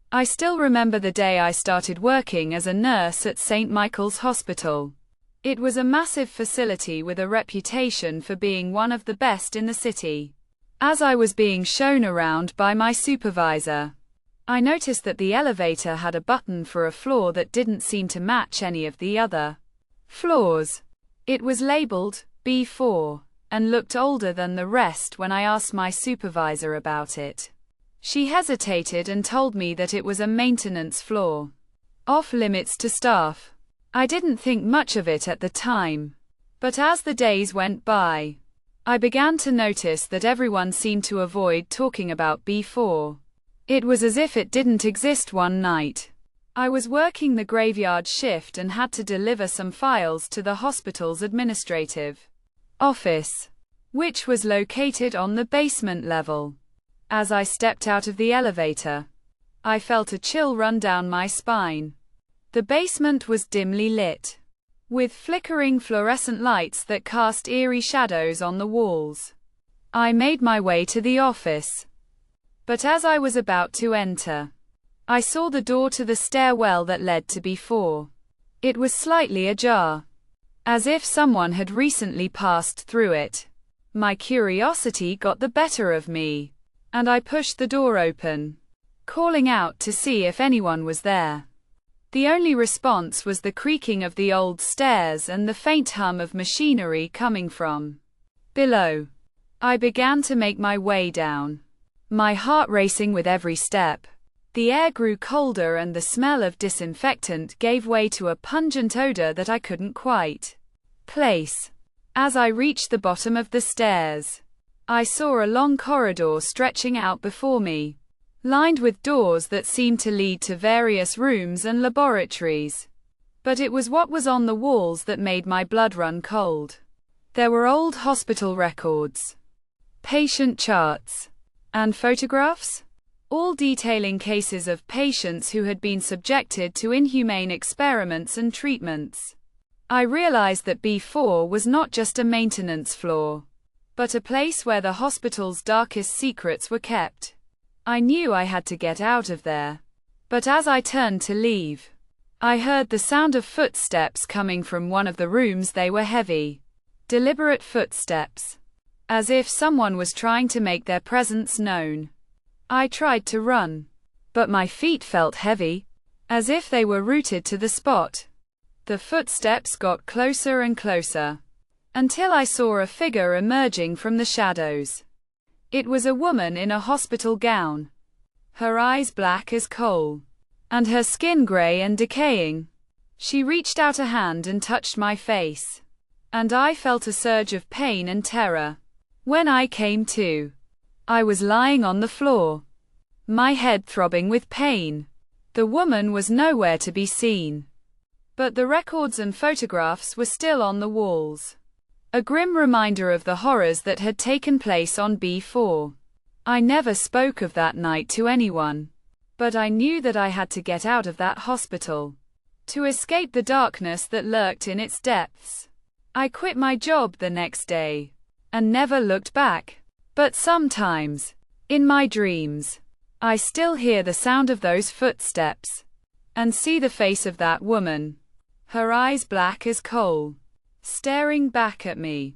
I still remember the day I started working as a nurse at St. Michael's Hospital. It was a massive facility with a reputation for being one of the best in the city. As I was being shown around by my supervisor, I noticed that the elevator had a button for a floor that didn't seem to match any of the other floors. It was labeled B4 and looked older than the rest when I asked my supervisor about it. She hesitated and told me that it was a maintenance floor, off limits to staff. I didn't think much of it at the time, but as the days went by, I began to notice that everyone seemed to avoid talking about B4. It was as if it didn't exist. One night, I was working the graveyard shift and had to deliver some files to the hospital's administrative office, which was located on the basement level. As I stepped out of the elevator, I felt a chill run down my spine. The basement was dimly lit, with flickering fluorescent lights that cast eerie shadows on the walls. I made my way to the office, but as I was about to enter, I saw the door to the stairwell that led to B4. It was slightly ajar, as if someone had recently passed through it. My curiosity got the better of me, and I pushed the door open, calling out to see if anyone was there. The only response was the creaking of the old stairs and the faint hum of machinery coming from below. I began to make my way down, my heart racing with every step. The air grew colder and the smell of disinfectant gave way to a pungent odor that I couldn't quite place. As I reached the bottom of the stairs, I saw a long corridor stretching out before me, lined with doors that seemed to lead to various rooms and laboratories. But it was what was on the walls that made my blood run cold. There were old hospital records, patient charts, and photographs, all detailing cases of patients who had been subjected to inhumane experiments and treatments. I realized that B4 was not just a maintenance floor, but a place where the hospital's darkest secrets were kept. I knew I had to get out of there, but as I turned to leave, I heard the sound of footsteps coming from one of the rooms. They were heavy, deliberate footsteps, as if someone was trying to make their presence known. I tried to run, but my feet felt heavy, as if they were rooted to the spot. The footsteps got closer and closer, until I saw a figure emerging from the shadows. It was a woman in a hospital gown, her eyes black as coal, and her skin gray and decaying. She reached out a hand and touched my face, and I felt a surge of pain and terror. When I came to, I was lying on the floor, my head throbbing with pain. The woman was nowhere to be seen, but the records and photographs were still on the walls, a grim reminder of the horrors that had taken place on B4. I never spoke of that night to anyone, but I knew that I had to get out of that hospital, to escape the darkness that lurked in its depths. I quit my job the next day, and never looked back. But sometimes, in my dreams, I still hear the sound of those footsteps, and see the face of that woman, her eyes black as coal, staring back at me.